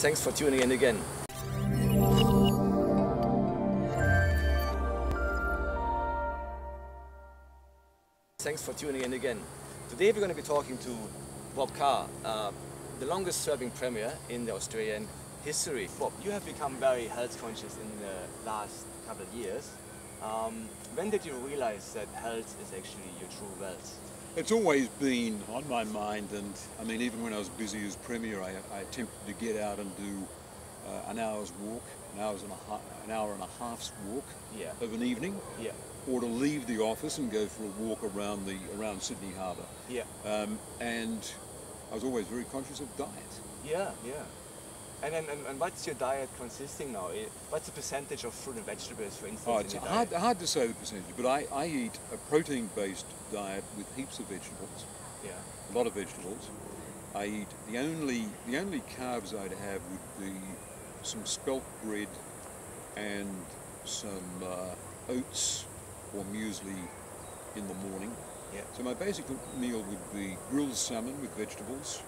Thanks for tuning in again. Thanks for tuning in again. Today we're going to be talking to Bob Carr, the longest serving Premier in the Australian history. Bob, you have become very health conscious in the last couple of years. When did you realize that health is actually your true wealth? It's always been on my mind, and I mean, even when I was busy as Premier, I attempted to get out and do an hour's walk, an hour and a half's walk of an evening, or to leave the office and go for a walk around Sydney Harbour. And I was always very conscious of diet. And what's your diet consisting now? What's the percentage of fruit and vegetables, for instance? Oh, it's hard to say the percentage, but I eat a protein-based diet with heaps of vegetables. A lot of vegetables. I eat the only carbs I'd have would be some spelt bread and some oats or muesli in the morning. So my basic meal would be grilled salmon with vegetables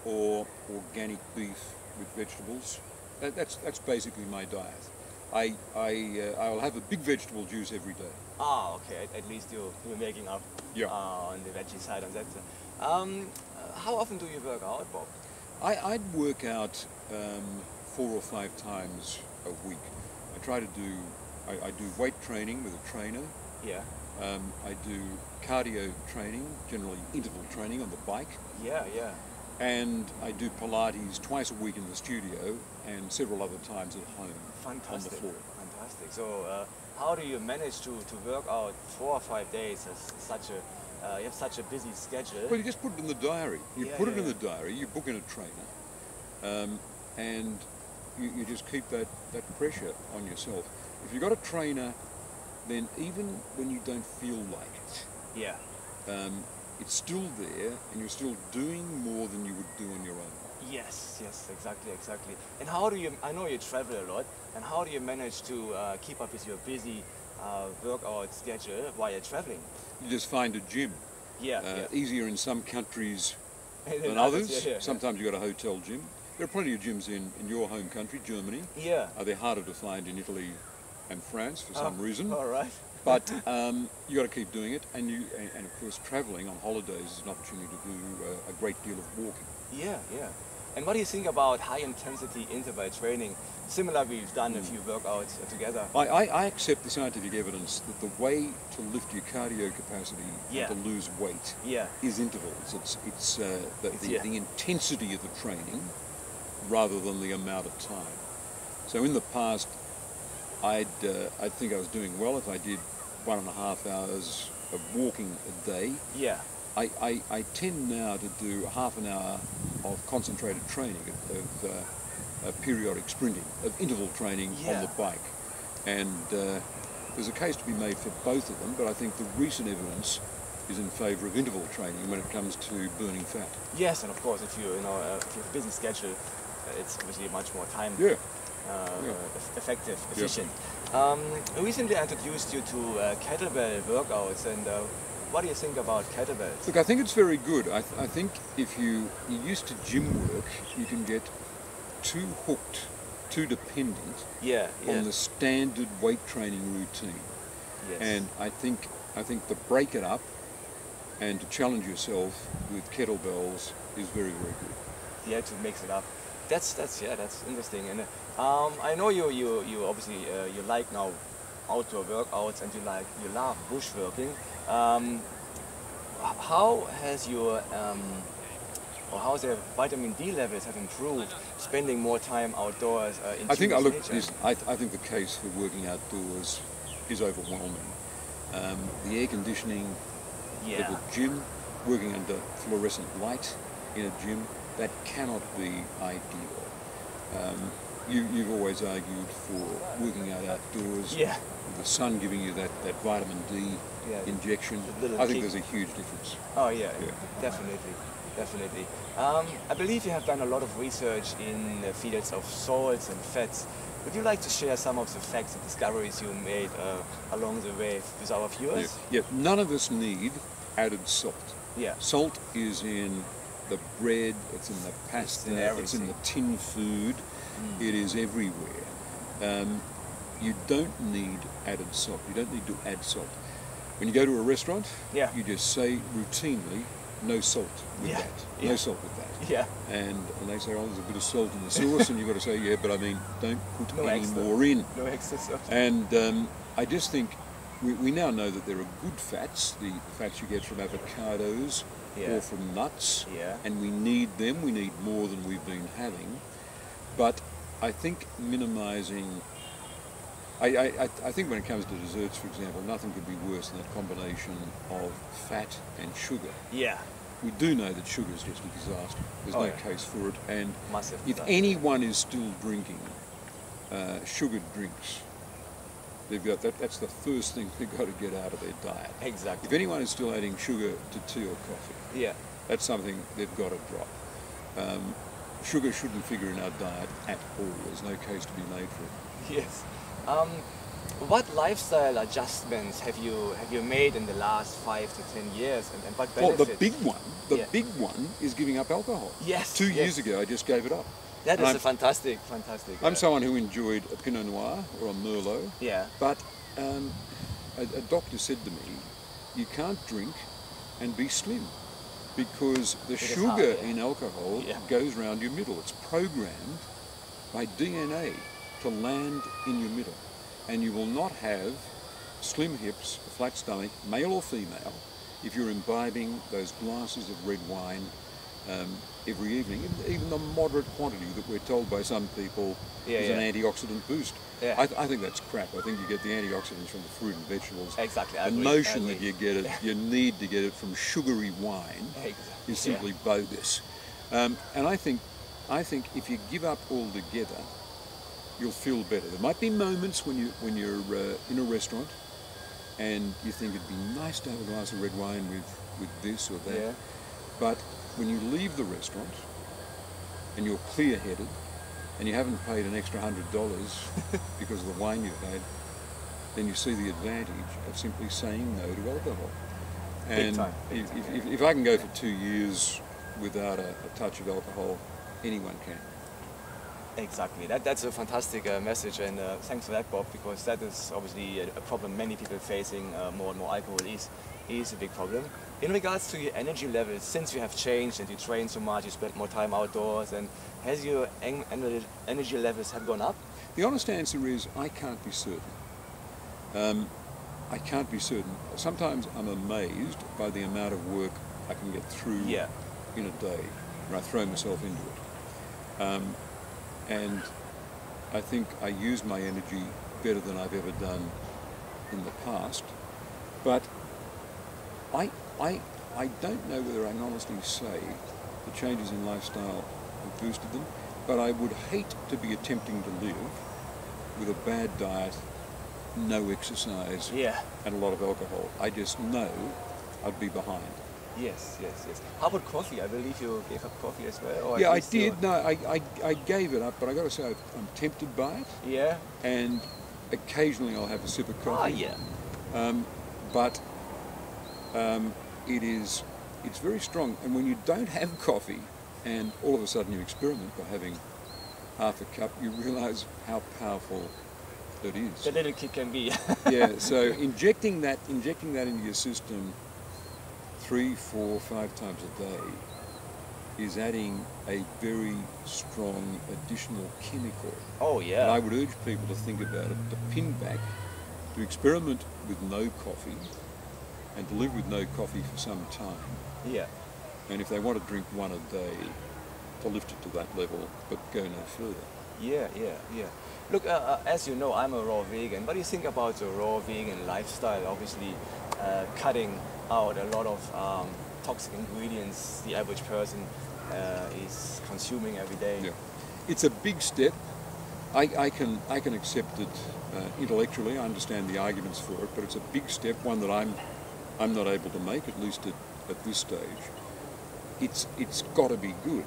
or organic beef with vegetables. That's basically my diet. I'll have a big vegetable juice every day. Ah, okay. At least you're making up on the veggie side on that. How often do you work out, Bob? I'd work out 4 or 5 times a week. I do weight training with a trainer. I do cardio training, generally interval training on the bike. And I do Pilates twice a week in the studio and several other times at home on the floor. Fantastic. So how do you manage to work out 4 or 5 days as you have such a busy schedule? Well, you just put it in the diary. You put it in the diary, you book in a trainer, and you just keep that pressure on yourself. If you've got a trainer, then even when you don't feel like it, it's still there, and you're still doing more than you would do on your own. Yes, exactly. And how do you, I know you travel a lot, and how do you manage to keep up with your busy workout schedule while you're traveling? You just find a gym. Easier in some countries than others. Sometimes you've got a hotel gym. There are plenty of gyms in your home country, Germany. They're harder to find in Italy and France for some reason. All right. But you got to keep doing it, and of course travelling on holidays is an opportunity to do a great deal of walking. And what do you think about high intensity interval training? Similar, we've done a few workouts together. I accept the scientific evidence that the way to lift your cardio capacity and to lose weight is intervals. It's the intensity of the training rather than the amount of time. So in the past, I'd think I was doing well if I did 1.5 hours of walking a day. I tend now to do half an hour of concentrated training, of periodic sprinting, of interval training on the bike. And there's a case to be made for both of them, but I think the recent evidence is in favour of interval training when it comes to burning fat. Yes, and of course, if you have a busy schedule, it's obviously much more time. Effective, efficient. Recently I introduced you to kettlebell workouts, and what do you think about kettlebells? Look, I think it's very good. I think if you're used to gym work, you can get too hooked, too dependent on the standard weight training routine. And I think to break it up and to challenge yourself with kettlebells is very, very good. To mix it up. That's interesting. And I know you obviously you like now outdoor workouts, and you love bushworking. How has your how's the vitamin D levels have improved spending more time outdoors? I think the case for working outdoors is overwhelming. The air conditioning of a gym, working under fluorescent light in a gym, that cannot be ideal. You've always argued for working out outdoors, with the sun giving you that vitamin D injection. I think there's a huge difference. Definitely. I believe you have done a lot of research in the fields of salts and fats. Would you like to share some of the facts and discoveries you made along the way with our viewers? None of us need added salt. Salt is in the bread, it's in the pasta, it's in the tin food. It is everywhere. You don't need added salt. You don't need to add salt. When you go to a restaurant, you just say routinely, no salt with that. No salt with that. Yeah. And they say, oh, there's a bit of salt in the sauce, and you've got to say, yeah, but I mean, don't put any more in. No extra salt. And I just think we now know that there are good fats, the fats you get from avocados or from nuts, and we need them. We need more than we've been having. But I think minimising... I think when it comes to desserts, for example, nothing could be worse than that combination of fat and sugar. Yeah. We do know that sugar is just a disaster. There's no case for it. And Massive if disaster. anyone is still drinking sugared drinks, they've got that's the first thing they've got to get out of their diet. Exactly. If anyone is still adding sugar to tea or coffee, that's something they've got to drop. Sugar shouldn't figure in our diet at all. There's no case to be made for it. Yes. What lifestyle adjustments have you made in the last 5 to 10 years, and what benefits? Well, the big one is giving up alcohol. Yes. 2 years ago, I just gave it up. That is a fantastic. I'm someone who enjoyed a Pinot Noir or a Merlot. Yeah. But a doctor said to me, you can't drink and be slim because the sugar in alcohol goes round your middle. It's programmed by DNA to land in your middle, and you will not have slim hips, a flat stomach, male or female, if you're imbibing those glasses of red wine every evening, even the moderate quantity that we're told by some people is an antioxidant boost. I think that's crap. I think you get the antioxidants from the fruit and vegetables. Exactly. The notion that you get it, you need to get it from sugary wine is simply bogus. And I think if you give up altogether, you'll feel better. There might be moments when you're in a restaurant and you think it'd be nice to have a glass of red wine with this or that. But when you leave the restaurant and you're clear-headed and you haven't paid an extra $100 because of the wine you've had, then you see the advantage of simply saying no to alcohol. And if I can go for 2 years without a touch of alcohol, anyone can. Exactly. That's a fantastic message, and thanks for that, Bob, because that is obviously a problem many people are facing. More and more alcohol is a big problem. In regards to your energy levels, since you have changed and you train so much, you spend more time outdoors, and has your energy levels have gone up? The honest answer is I can't be certain. I can't be certain. Sometimes I'm amazed by the amount of work I can get through in a day when I throw myself into it. And I think I use my energy better than I've ever done in the past. But I don't know whether I can honestly say the changes in lifestyle have boosted them, but I would hate to be attempting to live with a bad diet, no exercise, and a lot of alcohol. I just know I'd be behind. Yes. How about coffee? I believe you gave up coffee as well. Or yeah, I did. No, I gave it up, but I got to say I'm tempted by it. Yeah. And occasionally I'll have a sip of coffee. But it's very strong. And when you don't have coffee, and all of a sudden you experiment by having half a cup, you realise how powerful that is. The little kick can be. So injecting that into your system 3, 4, 5 times a day is adding a very strong additional chemical. Oh yeah. And I would urge people to think about it, to pin back, to experiment with no coffee, and to live with no coffee for some time. Yeah. And if they want to drink one a day, to lift it to that level, but go no further. Yeah. Look, as you know, I'm a raw vegan. What do you think about the raw vegan lifestyle? Obviously, cutting out a lot of toxic ingredients the average person is consuming every day. Yeah. It's a big step. I can accept it intellectually. I understand the arguments for it, but it's a big step, one that I'm not able to make, at least at this stage. It's got to be good.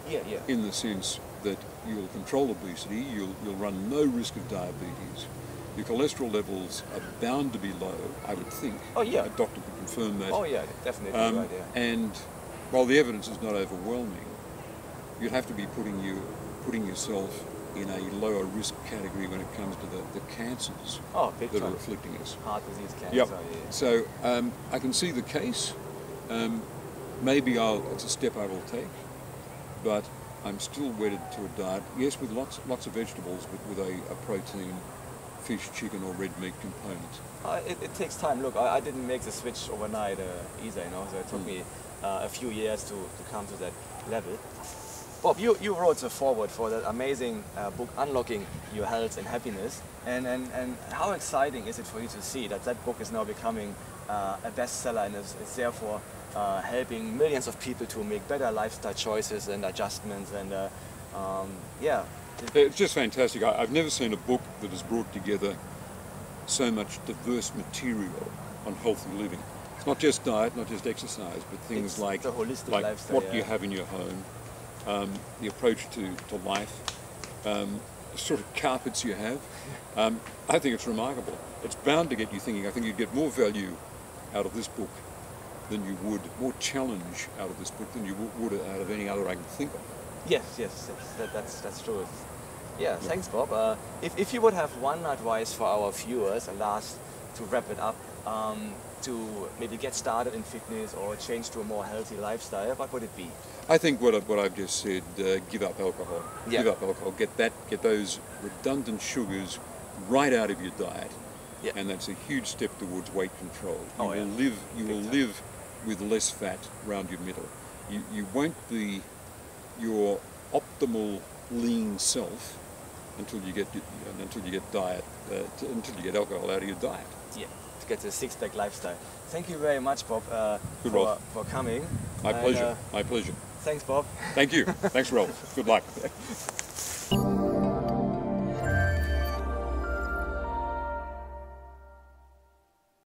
Yeah. In the sense that you'll control obesity, you'll run no risk of diabetes. Your cholesterol levels are bound to be low, I would think. Oh yeah. A doctor could confirm that. Oh yeah, definitely right, yeah. And while the evidence is not overwhelming, you'd have to be putting yourself in a lower risk category when it comes to the cancers that are afflicting us. Heart disease, cancer. Yep. Yeah. So I can see the case. Maybe it's a step I will take, but I'm still wedded to a diet. Yes, with lots of vegetables, but with a protein, fish, chicken, or red meat component. It takes time. Look, I didn't make the switch overnight either. So it took me a few years to come to that level. Bob, you wrote the foreword for that amazing book, Unlocking Your Health and Happiness, and how exciting is it for you to see that book is now becoming a bestseller and is therefore helping millions of people to make better lifestyle choices and adjustments, and yeah. It's just fantastic. I've never seen a book that has brought together so much diverse material on healthy living. It's not just diet, not just exercise, but things like lifestyle, what you have in your home, the approach to life, the sort of carpets you have. I think it's remarkable. It's bound to get you thinking. I think you'd get more value out of this book than you would, more challenge out of this book than you would out of any other I can think of. Yes, that's true. Yeah, thanks, Bob. If you would have one advice for our viewers, and last to wrap it up, to maybe get started in fitness or change to a more healthy lifestyle, what would it be? I think what I've just said, give up alcohol. Yeah. Give up alcohol. Get those redundant sugars right out of your diet, and that's a huge step towards weight control. You will live with less fat around your middle. You won't be your optimal lean self until you get alcohol out of your diet. Yeah, to get the six-pack lifestyle. Thank you very much, Bob, for coming. My pleasure. My pleasure. Thanks, Bob. Thank you. Thanks, Ralph. Good luck.